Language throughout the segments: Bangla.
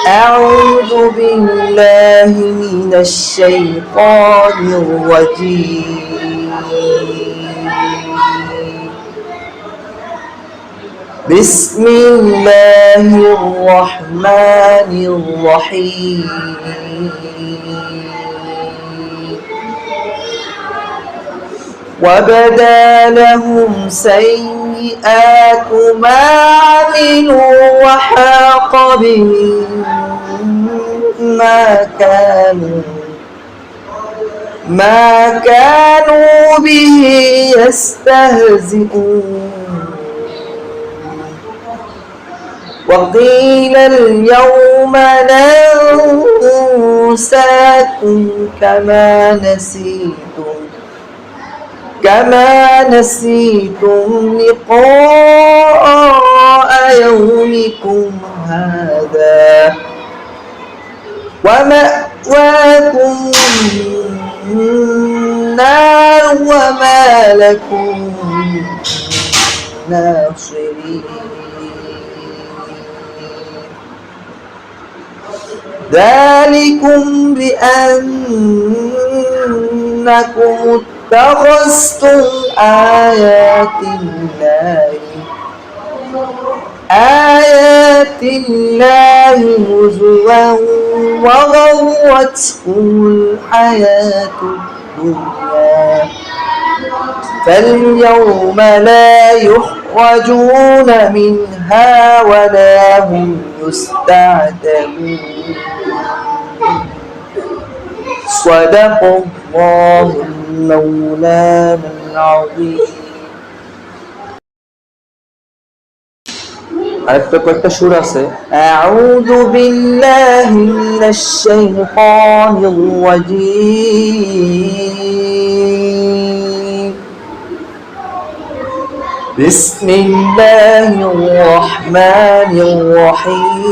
أعوذ بالله من الشيطان الرجيم. بسم الله الرحمن الرحيم. وبدا لهم سيئات ما عملوا وحاق بهم ما كانوا به يستهزئون. وقيل اليوم ننساكم كما نسيتم لقاء يومكم هذا ومأواكم النار وما لكم من ناصرين. ذلكم بأنكم اتخذتم آيات الله هزوا وغرتكم الحياة الدنيا فاليوم لا يخرجون منها ولا هم يستعتبون. صدق الله مولانا العظيم. আরেকটা কয়েকটা সুর আছে। আউযু বিল্লাহি মিনাশ শাইতানির রাজীম। বিসমিল্লাহির রাহমানির রাহিম।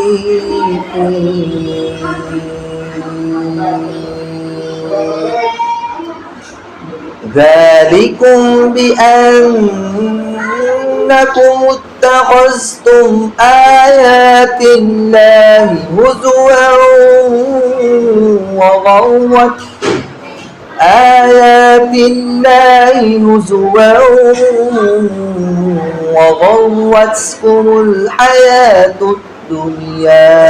ذلكم بأنكم اتخذتم آيات الله هزوا وغرتكم الحياة الدنيا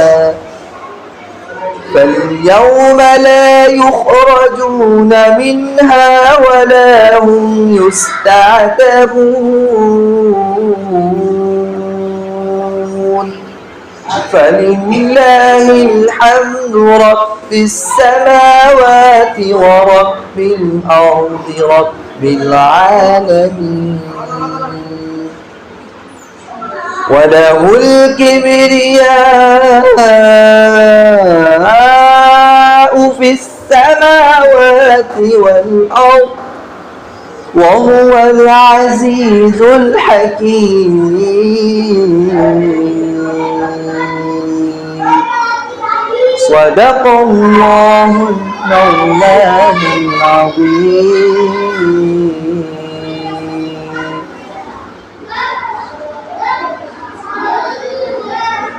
فاليوم لا يخرجون منها ولا هم يستعتبون. فلله الحمد رب السماوات ورب الأرض رب العالمين وله الكبرياء في السماوات والأرض وهو العزيز الحكيم. صدق الله مولانا العظيم.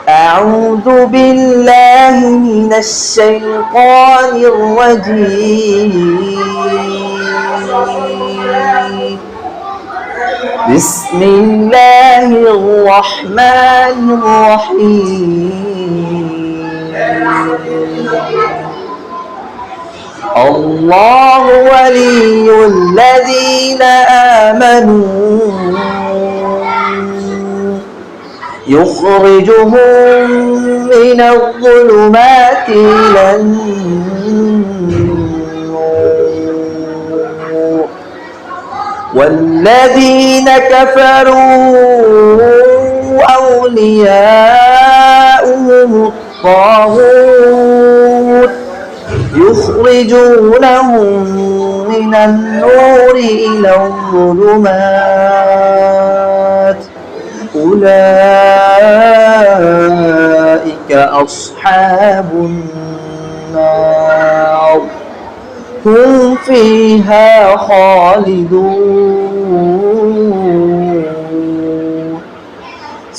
أعوذ بالله من الشيطان الرجيم. بسم الله الرحمن الرحيم. الله ولي الذين آمنوا يخرجهم من الظلمات إلى النور والذين كفروا أولياؤهم الطاغوت يخرجونهم من النور إلى الظلمات أولئك أصحاب النار هم فيها خالدون.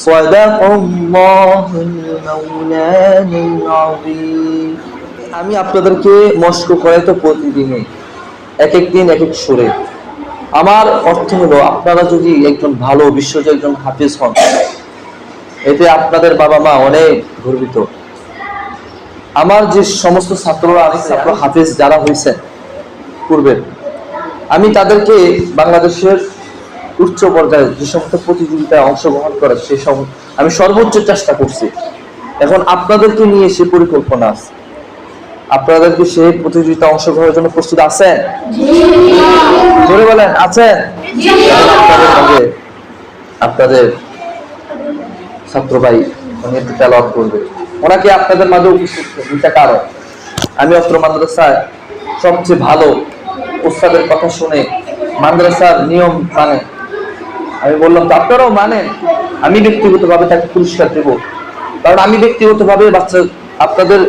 সাদাকাল্লাহুল মাওলানাল আযীম। আমি আপনাদেরকে মস্ক করাই তো প্রতিদিনই, এক এক দিন এক এক সুরে। আমার অর্থ হলো, আপনারা যদি একজন ভালো বিশ্বজয় একজন হাফেজ হন, এতে আপনাদের বাবা মা অনেক গর্বিত। আমার যে সমস্ত ছাত্ররা আছে, হাফেজ যারা হয়েছে পূর্বের, আমি তাদেরকে বাংলাদেশের উচ্চ পর্যায়ে যে সমস্ত প্রতিযোগিতায় অংশগ্রহণ করে সে আমি সর্বোচ্চ চেষ্টা করছি। এখন আপনাদেরকে নিয়ে সে পরিকল্পনা আছে। আপনাদেরকে সেই প্রতিযোগিতায় অংশগ্রহণের জন্য প্রস্তুত আছেন? জোরে বলেন, আছেন? আপনাদের ছাত্র ভাই উনি একটু তেলাওয়াত করবে, ওনাকে আপনাদের মাঝে উপস্থিত দুইটা কারণ। আমি অত্র মাদ্রাসায় সবচেয়ে ভালো উস্তাদের কথা শুনে মাদ্রাসার নিয়ম মানে, আমি বললাম তো আপনারাও মানেন, আমি ব্যক্তিগতভাবে তাকে পুরস্কার দেব, কারণ আমি ব্যক্তিগতভাবে আপনাদের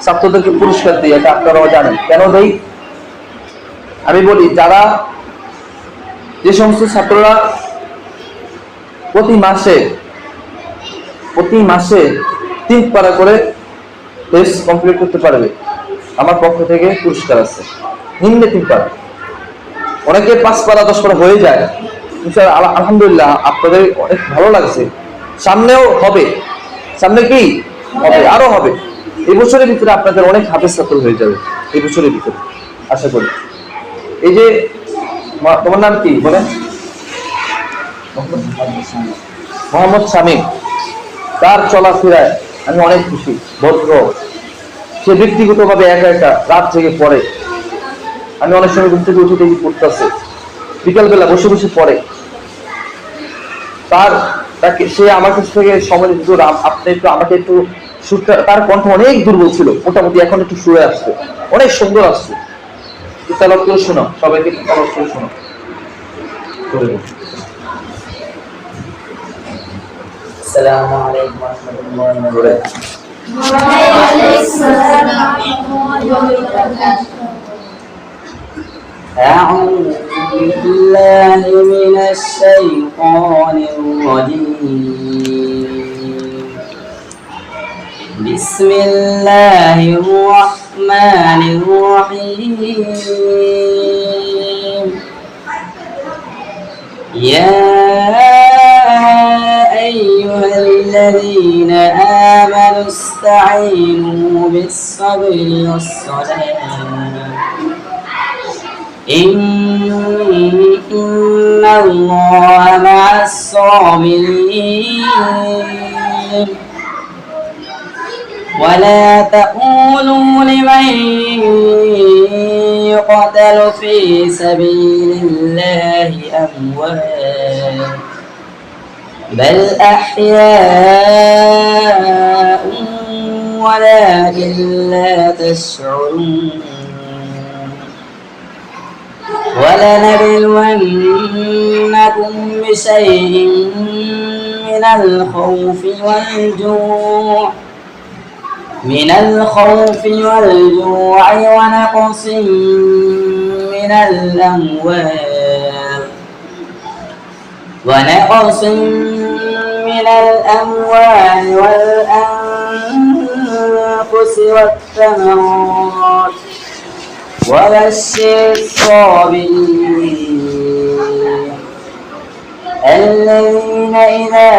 ছাত্রদেরকে পুরস্কার দিই, এটা আপনারাও জানেন। কেন দেই? আমি বলি, যারা যে সমস্ত ছাত্ররা প্রতি মাসে 3 পারা করে টেস্ট কমপ্লিট করতে পারবে, আমার পক্ষ থেকে পুরস্কার আছে। নিম্নে 3 পারা, অনেকে 5 পারা 10 পারা হয়ে যায়। আলহামদুলিল্লাহ, আপনাদের অনেক ভালো লাগছে। সামনেও হবে, সামনে কি হবে, আরো হবে। এই বছরের ভিতরে আপনাদের অনেক হাফেজ ছাত্র হয়ে যাবে, এই বছরের ভিতরে আশা করি। এই যে তোমার নাম কি বলেন? মোহাম্মদ শামীম, তার চলাফেরায় আমি অনেক খুশি। ভদ্র, সে ব্যক্তিগতভাবে একা একা রাত জেগে পড়ে। আমি অনেক সময় ঘুম থেকে উঠে দেখি পড়তেছে, বিকালবেলা বসে বসে পড়ে। তাকে সে আমার কাছ থেকে সময় দিত, আপনি একটু আমাকে একটু সুরটা, তার কণ্ঠ অনেক দুর্বল ছিল, মোটামুটি এখন একটু সুরে আসছে, অনেক সুন্দর আসছে। তেলাওয়াত করে শোনো, সবাইকে তেলাওয়াত করে শোনো। আসসালামু আলাইকুম ওয়া রাহমাতুল্লাহি ওয়া বারাকাতুহু। أعوذ بالله من الشيطان الرجيم. بسم الله الرحمن الرحيم. يا أيها الذين آمنوا استعينوا بالصبر والصلاة إن الله مع الصابرين. ولا تقولوا لمن يقتل في سبيل الله أموات بل أحياء ولكن لا تشعرون. ولنبلونكم بشيء من الخوف والجوع ونقص من الأموال والأنفس والثمرات وبشر الصابرين الذين إذا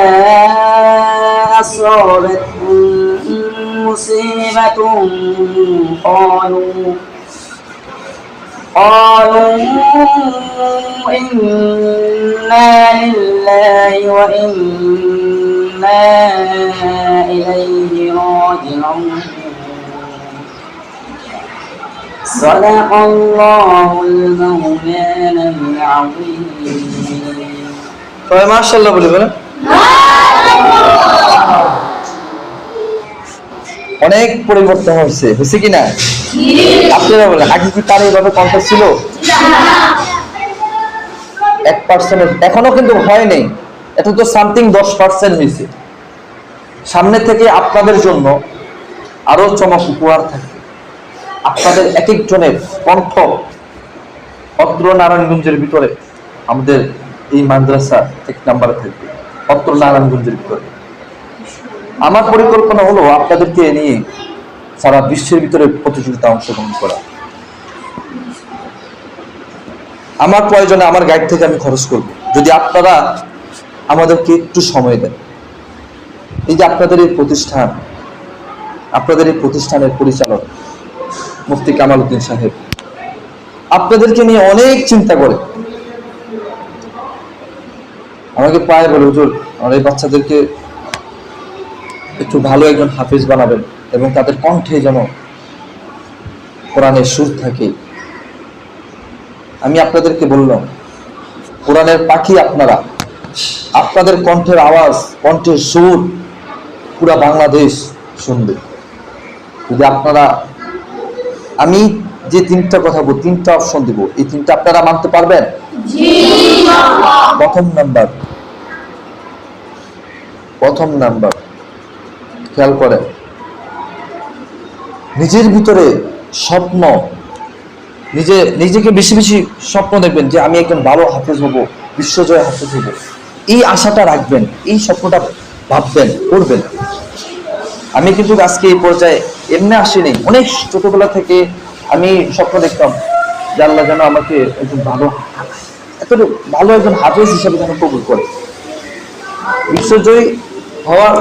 أصابتهم مصيبة قالوا إنا لله وإنا إليه راجعون. صدق الله المولانا العظيم. মাশাআল্লাহ বলে বলেন। অনেক পরিবর্তন হয়েছে কিনা? আপনারা বলেন, আগে কি তার এইভাবে কণ্ঠ ছিল? 1% এখনো কিন্তু হয় নাই, এটা তো সামথিং 10% হয়েছে। সামনে থেকে আপনাদের জন্য আরো চমক উপহার থাকবে। আপনাদের এক একজনের কণ্ঠ অত্র নারায়ণগঞ্জের ভিতরে আমাদের এই মাদ্রাসা 1 নম্বরে থাকবে, অত্র নারায়ণগঞ্জের ভিতরে। আমার পরিকল্পনা হলো আপনাদেরকে নিয়ে সারা বিশ্বের ভিতরে প্রতিযোগিতা অংশগ্রহণ করা। আমার প্রয়োজনে আমার গাইড থেকে আমি খরচ করব, যদি আপনারা আমাদেরকে একটু সময় দেন। এই যে আপনাদের এই প্রতিষ্ঠানের পরিচালক মুফতি কামাল উদ্দিন সাহেব আপনাদেরকে নিয়ে অনেক চিন্তা করে, আমাকে প্রায় বলে, হুজুর আমার এই বাচ্চাদেরকে একটু ভালো একজন হাফেজ বানাবেন এবং তাদের কণ্ঠে যেন কোরআনের সুর থাকে। আমি আপনাদেরকে বললাম, কোরআনের পাখি আপনারা, আপনাদের কণ্ঠের আওয়াজ, কণ্ঠের সুর পুরা বাংলাদেশ শুনবে। যদি আপনারা, আমি যে তিনটা কথা বলবো, তিনটা অপশন দিব, এই তিনটা আপনারা মানতে পারবেন? প্রথম নাম্বার খেয়াল করেন, নিজের ভিতরে স্বপ্ন, নিজেকে বেশি বেশি স্বপ্ন দেখবেন যে আমি একজন ভালো হাফেজ হব, বিশ্বজয় হাফেজ হব। এই আশাটা রাখবেন, এই স্বপ্নটা ভাববেন, করবেন। আমি কিন্তু আজকে এই পর্যায়ে এমনি আসিনি, অনেক ছোটবেলা থেকে আমি স্বপ্ন দেখতাম যে আল্লাহ যেন আমাকে একজন ভালো একজন হাফেজ হিসেবে যেন কবুল করে। বিশ্বজয়ী হওয়ার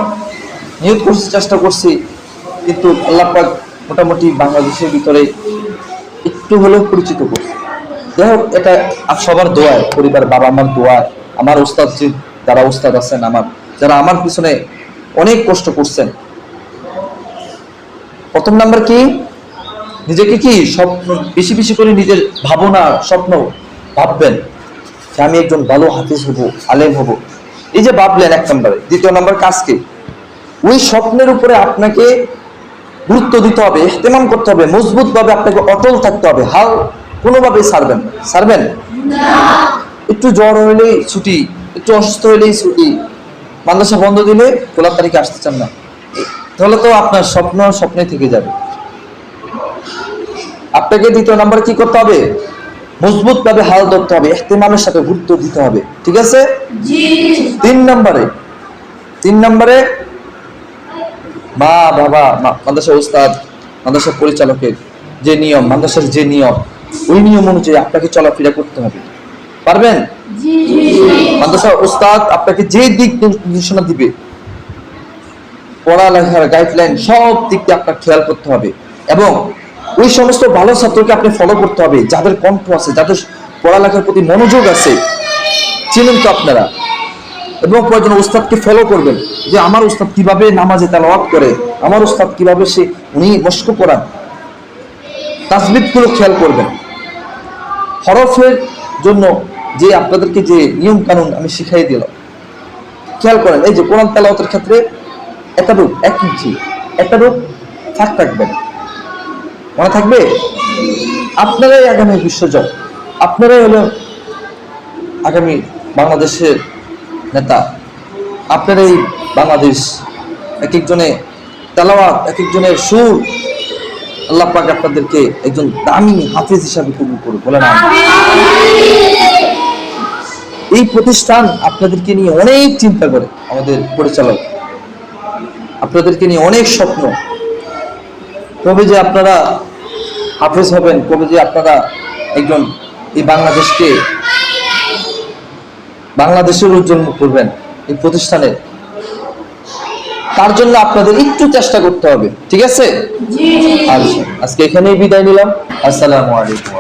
নিয়ত করছি, চেষ্টা করছি, কিন্তু আল্লাহ পাক মোটামুটি বাংলাদেশের ভিতরে একটু হলেও পরিচিত করছে। যাই হোক, এটা সবার দোয়ায়, পরিবার, বাবা আমার দোয়ায়, আমার ওস্তাদ যারা ওস্তাদ আছেন, যারা আমার পিছনে অনেক কষ্ট করছেন। প্রথম নাম্বার কি, নিজেকে কি স্বপ্ন বেশি বেশি করে নিজের ভাবনা, স্বপ্ন ভাববেন যে আমি একজন ভালো হাফেজ হব, আলেম হব। এই যে ভাবলেন এক নম্বরে। দ্বিতীয় নম্বর কাজ কি, ওই স্বপ্নের উপরে আপনাকে গুরুত্ব দিতে হবে, ইহতেমাম করতে হবে, মজবুত ভাবে আপনাকে অটল থাকতে হবে। হাল কোনোভাবেই ছাড়বেন না। একটু জ্বর হইলেই ছুটি, একটু অসুস্থ হইলেই ছুটি, মাদ্রাসা বন্ধ দিলে 16 তারিখে আসতে চান না, তাহলে তো আপনার স্বপ্নে থেকে যাবে। আপনাকে দ্বিতীয় নাম্বার কি করতে হবে, মজবুত ভাবে হাল ধরতে হবে, ইহতেমামের সাথে গুরুত্ব দিতে হবে। ঠিক আছে? তিন নম্বরে মা বাবা, মাদ্রাসা উস্তাদ, মাদ্রাসা পরিচালকের যে নিয়ম, মাদ্রাসার যে নিয়ম, ওই নিয়ম অনুযায়ী আপনাকে চলাফেরা করতে হবে। পারবেন? মাদ্রাসা উস্তাদ আপনাকে যে দিক নির্দেশনা দিবে, পড়ালেখার গাইডলাইন, সব দিক দিয়ে আপনার খেয়াল করতে হবে এবং ওই সমস্ত ভালো ছাত্রকে আপনি ফলো করতে হবে, যাদের কণ্ঠ আছে, যাদের পড়ালেখার প্রতি মনোযোগ আছে, চিনেন তো আপনারা। এবং প্রয়োজন উস্তাদকে ফলো করবেন, যে আমার উস্তাদ কিভাবে নামাজে তেলাওয়াত করে, আমার উস্তাদ কিভাবে উনি মস্ক করান, তাসবিহগুলো খেয়াল করবেন। হরফের জন্য যে আপনাদেরকে যে নিয়ম কানুন আমি শিখাই দিলাম, খেয়াল করেন। এই যে কোরআন তেলাওয়াতের ক্ষেত্রে একটা রূপ, 1 ইঞ্চি একটা রূপ ফাঁক রাখবেন, মনে থাকবে? আপনারাই আগামী বিশ্বজয়, আপনারাই হলো আগামী বাংলাদেশের নেতা, আপনারাই বাংলাদেশ। এক একজনে তেলাওয়াত, এক একজনের সুর, আল্লাহ পাক আপনাদেরকে একজন দামি হাফেজ হিসাবে কবুল করুন, বলেন আমিন। এই প্রতিষ্ঠান আপনাদেরকে নিয়ে অনেক চিন্তা করে, আমাদের পরিচালক আপনাদেরকে নিয়ে অনেক স্বপ্ন, কবে যে আপনারা হাফেজ হবেন, কবে যে আপনারা একজন এই বাংলাদেশের উজ্জ্বল মুখ করবেন এই প্রতিষ্ঠানে, তার জন্য আপনাদের একটু চেষ্টা করতে হবে। ঠিক আছে? আজকে এখানেই বিদায় নিলাম। আসসালামু আলাইকুম।